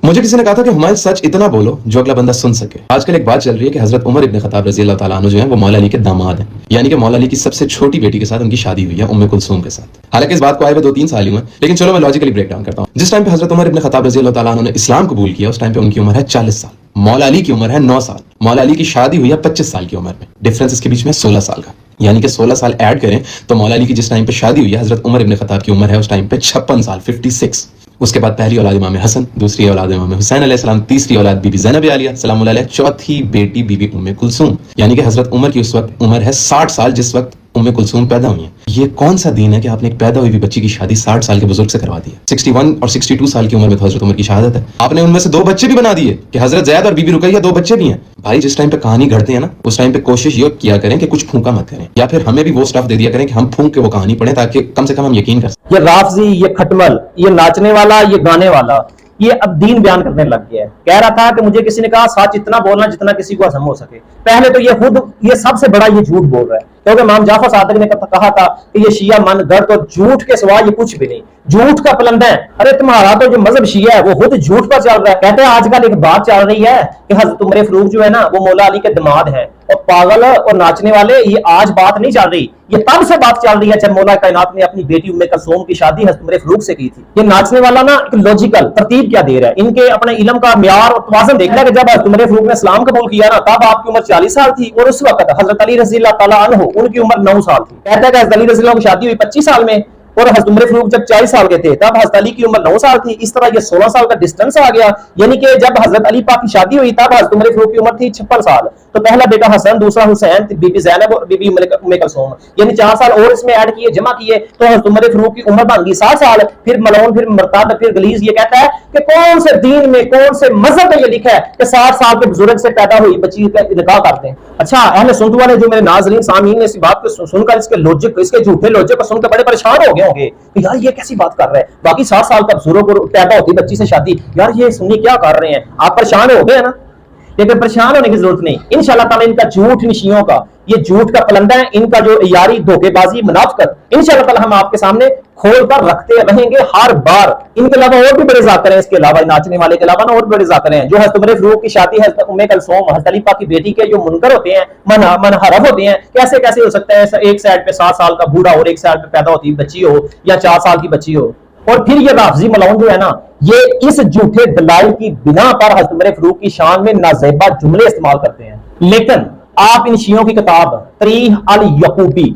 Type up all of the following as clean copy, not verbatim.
मुझे किसी ने कहा था कि हुमायूं सच इतना बोलो जो अगला बंदा सुन सके। आजकल एक बात चल रही है कि हजरत उमर इब्न खत्ताब रजी अल्लाह ताला अन्हु जो है वो मौला अली के दामाद हैं, यानी कि मौला अली की सबसे छोटी बेटी के साथ उनकी शादी हुई है उम्मे कुलसूम के साथ। हालांकि इस बात को आए हुए 2-3 साल हुए, लेकिन चलो मैं लॉजिकली ब्रेक डाउन करता हूँ। जिस टाइम पे हजरत उमर इब्न खत्ताब रजी अल्लाह ताला अन्हु ने इस्लाम कबूल किया उस टाइम पे उनकी उम्र है 40 साल, मौला अली की उम्र है 9 साल। मौला अली की शादी हुई है 25 साल की उम्र में, डिफरेंस इसके बीच में 16 साल का, यानी कि 16 साल ऐड करें तो मौला अली की जिस टाइम पे शादी हुई है हजरत उमर इब्न खत्ताब की उम्र है उस टाइम पे 56 साल, 56। उसके बाद पहली औलाद इमाम हसन, दूसरी औलाद इमाम हुसैन अलैहिस्सलाम, तीसरी औलाद बीबी ज़ैनब आलिया सलामुल्लाह अलैहा, चौथी बेटी बीबी उम्मे कुलसूम, यानी कि हजरत उमर की उस वक्त उम्र है 60 साल जिस वक्त उम्मे कुलसूम पैदा हुई है। ये कौन सा दीन है कि आपने एक पैदा हुई बच्ची की शादी 60 साल के बुजुर्ग से करवा दी है? 61 और 62 साल की उम्र में तो हजरत उमर की शहादत है। आपने उनमें से 2 बच्चे भी बना दिए कि हजरत ज़ैद और बीबी रुकैया 2 बच्चे भी हैं। भाई जिस टाइम पे कहानी घड़ते हैं ना उस टाइम पे कोशिश ये किया करें कि कुछ फूंका मत करें, या फिर हमें भी वो स्टफ दे दिया करें कि हम फूंक के वो कहानी पढ़ें ताकि कम से कम हम यकीन कर सकें। ये राफजी, ये खटमल, ये नाचने वाला, ये गाने वाला, ये अब दीन बयान करने लग गया है। कह रहा था कि मुझे किसी ने कहा सच इतना बोलना जितना किसी को हजम हो सके। पहले तो ये खुद ये सबसे बड़ा ये झूठ बोल रहा है, क्योंकि इमाम जाफर सादिक ने कहा था कि ये शिया मन गर्द और झूठ के सिवा ये कुछ भी नहीं, झूठ का पलंदा है। अरे तुम्हारा तो जो मजहब शिया है वो खुद झूठ पर चल रहा है। कहते हैं आजकल एक बात चल रही है कि हजरत उमर फारूक जो है ना वो मौला अली के दामाद है, और पागल और नाचने वाले, ये आज बात नहीं चल रही, ये तब से बात चल रही है जब मौला कायनात ने अपनी बेटी उम्मे कुलसूम की शादी हजरत उमर फारूक से की थी। ये नाचने वाला ना एक लॉजिकल तरतीब क्या दे रहा है, इनके अपने इल्म का म्यार और तवाज़ुन देखना है कि जब हजरत उमर फारूक ने इस्लाम कबूल किया ना तब आपकी उम्र 40 साल थी, और उस वक्त हजरत अली रज़ी अल्लाह ताला अन्हु उनकी उम्र 9 साल थी। कहता है कि हजरत अली रज़ी अल्लाह की शादी हुई 25 साल में, और हजरत उमर फारूक जब 40 साल के थे तब हजरत अली की उम्र 9 साल थी। इस तरह ये 16 साल का डिस्टेंस आ गया, यानी कि जब हजरत अली पाक की शादी हुई तब हजरत उमर फारूक की उम्र थी 56 साल। तो पहला बेटा हसन, दूसरा हुसैन, बीबी ज़ैनब और बीबी उम्मे कुलसूम, यानी 4 साल और इसमें ऐड किए, जमा किए तो हजरत उमर फारूक की उम्र बन गई 60 साल। फिर मलऊन, फिर मुर्तद, फिर गलीज ये कहता है कि कौन से दीन में, कौन से मजहब में ये लिखा है कि 60 साल के बुजुर्ग से पैदा हुई बच्ची का निकाह करते हैं। अच्छा, अहले सुन्नत वाले जो मेरे नाज़रीन सामीन ने इस बात को सुनकर, इसके लॉजिक, इसके झूठे लॉजिक को सुनकर बड़े परेशान हो गए होंगे कि यार ये कैसी बात कर रहे हैं, बाकी 60 साल का बुजुर्ग को पैदा होती बच्ची से शादी, यार ये सुन्नी क्या कर रहे हैं। आप परेशान हो गए ना, लेकिन परेशान होने की जरूरत नहीं। इंशाअल्लाह ताला इनका झूठ, निशियों का ये झूठ का पलंदा है, इनका जो यारी, धोखेबाजी, मुनाफिकत, इंशाअल्लाह ताला हम आपके सामने खोल कर रखते रहेंगे हर बार। इनके अलावा और भी बड़े जाकर हैं, इसके अलावा नाचने वाले के अलावा ना और बड़े जाकर हैं जो हजरत उमर फारूक की शादी हजरत उम्मे कुलसूम, हजरत अली पाक की बेटी के जो मुनकर होते हैं, मनहरफ होते हैं। कैसे कैसे हो सकता है एक साइड पे 60 साल का बूढ़ा और एक साइड पे पैदा होती बच्ची हो या 4 साल की बच्ची हो। और फिर ये राफजी मलऊन जो है ना ये इस झूठे दलाइल की बिना पर हजरत उमर फारूक की शान में नाज़ेबा जुमले इस्तेमाल करते हैं। लेकिन आप इन शियों की किताब तरीह अल यकूबी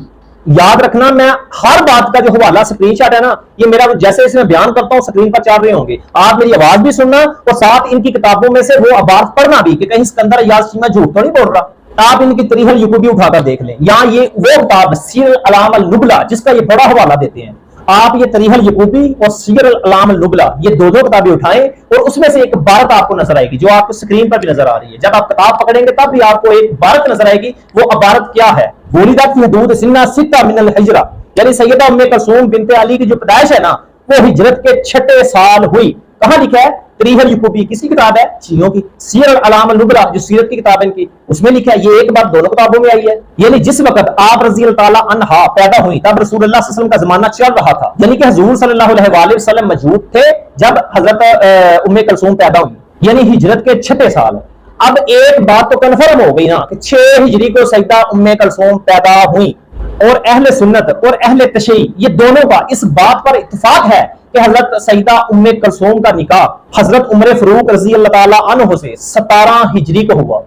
याद रखना, मैं हर बात का जो हवाला स्क्रीनशॉट है ना ये मेरा जैसे इसमें बयान करता हूँ स्क्रीन पर चल रहे होंगे, आप मेरी आवाज भी सुनना और साथ इनकी किताबों में से वो अबारत पढ़ना भी कि कहीं सिकंदर याद शीमा झूठ तो नहीं बोल रहा। आप इनकी तरीह अल यकूबी उठाकर देख लें, यहाँ ये वो किताब सीर अलाम अल नुबला जिसका ये बड़ा हवाला देते हैं। आप ये तरीह अल यकूबी और सीर अलाम अल नुबला ये दो किताबें उठाएं और उसमें से एक बारत आपको नजर आएगी जो आपको स्क्रीन पर भी नजर आ रही है। जब आप किताब पकड़ेंगे तब भी आपको एक बारत नजर आएगी। वो अबारत क्या है? वलीदा की हदूद सिन्ना सित्ता मिनल हिजरा, यानी सैयदा उम्मे कुलसूम बिनते अली की जो पैदाइश है ना वो हिजरत के 6 साल हुई। कहां लिखा है? तरीह अल यकूबी किसी किताब है? शियों की। सीर अलाम अल नुबला जो सीरत की किताब है इनकी, उसमें लिखा है। ये एक बात दोनों किताबों में आई है, यानी जिस वक्त आप रज़ी अल्लाह ताला अन्हा पैदा हुई तब रसूलुल्लाह सल्लल्लाहु अलैहि वसल्लम का जमाना चल रहा था, यानी कि हुजूर सल्लल्लाहु अलैहि वसल्लम मौजूद थे जब हजरत उम्मे कुलसूम पैदा हुई, यानी हिजरत के 6 साल। अब एक बात तो कन्फर्म हो गई ना कि 6 हिजरी को सैयदा उम्मे कुलसूम पैदा हुई, और अहले सुन्नत और अहले तशय्युई ये दोनों का इस बात पर इत्तेफाक है कि हजरत सैयदा उम्मे कुलसूम का निकाह हजरत उमर फारूक रज़ी अल्लाह ताला अन्हु से 17 हिजरी को हुआ।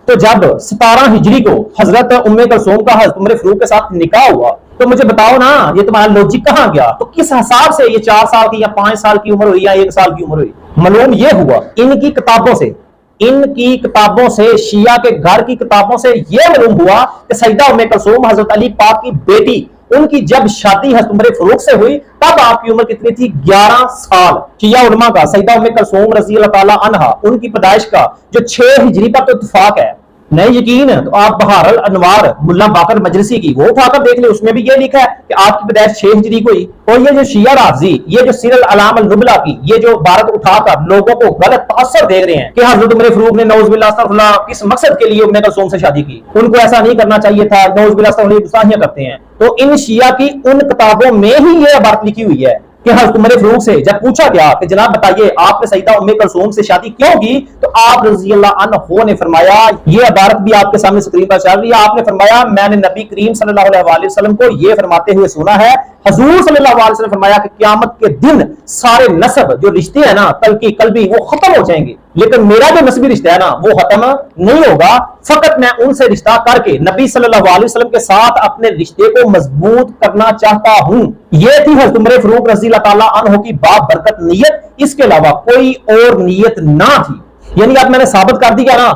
तो जब 17 हिजरी को हजरत उम्मे कुलसूम का हजरत उमर फारूक के साथ निकाह हुआ तो मुझे बताओ ना ये तुम्हारा लॉजिक कहां गया? तो किस हिसाब से ये 4 साल की या 5 साल की उम्र हुई या 1 साल की उम्र हुई? मालूम ये हुआ इनकी किताबों से, इनकी किताबों से, शिया के घर की किताबों से यह मालूम हुआ कि सैयदा उम्मे कुलसूम हजरत अली पाक की बेटी, उनकी जब शादी हजरत उमर फारूक से हुई तब आपकी उम्र कितनी थी? 11 साल। शिया उलमा का सैयदा उम्मे कुलसूम रज़ी अल्लाह ताला अन्हा उनकी पैदाइश का जो 6 हिजरी पर तो इत्तेफाक है। नहीं यकीन है तो आप बहारल अनवार मुल्ला बाकर मजलिसी की वो उठाकर देख ले, उसमें भी ये लिखा है कि आपकी पैदाइश 6 हिजरी को ही। और ये जो शिया राफजी ये जो सीर अलाम अल नुबला की ये जो भारत उठाकर लोगों को गलत तासर दे रहे हैं कि हजरत उमर फारूक ने नौज़ुबिल्लाह अस्तगफिरुल्लाह किस मकसद के लिए उम्मे कुलसूम से शादी की, उनको ऐसा नहीं करना चाहिए था, नौज़ुबिल्लाह अस्तगफिरुल्लाह गुस्ताखियां करते हैं। तो इन शिया की उन किताबों में ही ये बात लिखी हुई है کہ حضرت عمر فاروق سے جب پوچھا گیا کہ جناب بتائیے آپ نے سیدہ ام کلثوم سے شادی کیوں کی، تو آپ رضی اللہ عنہ نے فرمایا، یہ عبارت بھی آپ کے سامنے اسکرین پر چل رہی ہے، آپ نے فرمایا میں نے نبی کریم صلی اللہ علیہ وسلم کو یہ فرماتے ہوئے سنا ہے، حضور صلی اللہ علیہ وسلم نے فرمایا کہ قیامت کے دن سارے نسب جو رشتے ہیں نا تلقی قلبی وہ ختم ہو جائیں گے، لیکن میرا جو نسبی رشتہ ہے نا وہ ختم نہیں ہوگا، فقط میں ان سے رشتہ کر کے نبی صلی اللہ علیہ وسلم کے ساتھ اپنے رشتے کو مضبوط کرنا چاہتا ہوں۔ یہ تھی حضرت عمر فاروق رضی اللہ تعالیٰ عنہ کی بابرکت نیت، اس کے علاوہ کوئی اور نیت نہ تھی۔ یعنی اب میں نے ثابت کر دیا نا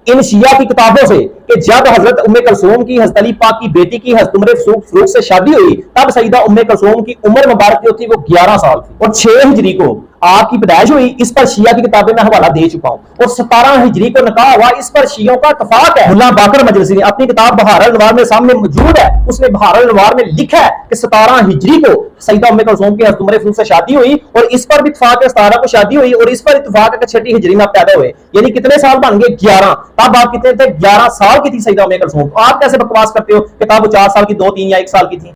ان شیعہ کی کتابوں سے کہ جب حضرت ام کلثوم کی حضرت علی پاک کی بیٹی کی حضرت عمر فاروق سے شادی ہوئی تب سیدہ ام کلثوم کی عمر مبارک جو تھی وہ 11 سال تھی، اور 6 ہجری کو آپ کی پیدائش ہوئی، اس پر شیعہ کی کتابیں میں حوالہ دے چکا ہوں، اور 17 ہجری کو نکاح ہوا، اس پر شیعوں کا اتفاق ہے۔ ملا باقر مجلسی نے اپنی کتاب بہار الانوار میں سامنے موجود ہے، اس نے بہار الانوار میں لکھا ہے کہ 17 ہجری کو سیدہ ام کلثوم کی حضرت عمر فاروق سے شادی ہوئی، اور اس پر بھی اتفاق ہے 17 کو شادی ہوئی، اور اس پر اتفاق ہے کہ 6 ہجری میں پیدا ہوئے، یعنی کتنے سال بن گئے 11۔ تب آپ کتنے تھے 11 سال کی تھی سیدہ ام کلثوم، آپ کیسے بکواس کرتے ہو کہ تب وہ 4 سال کی 2 3 یا 1 سال کی تھی؟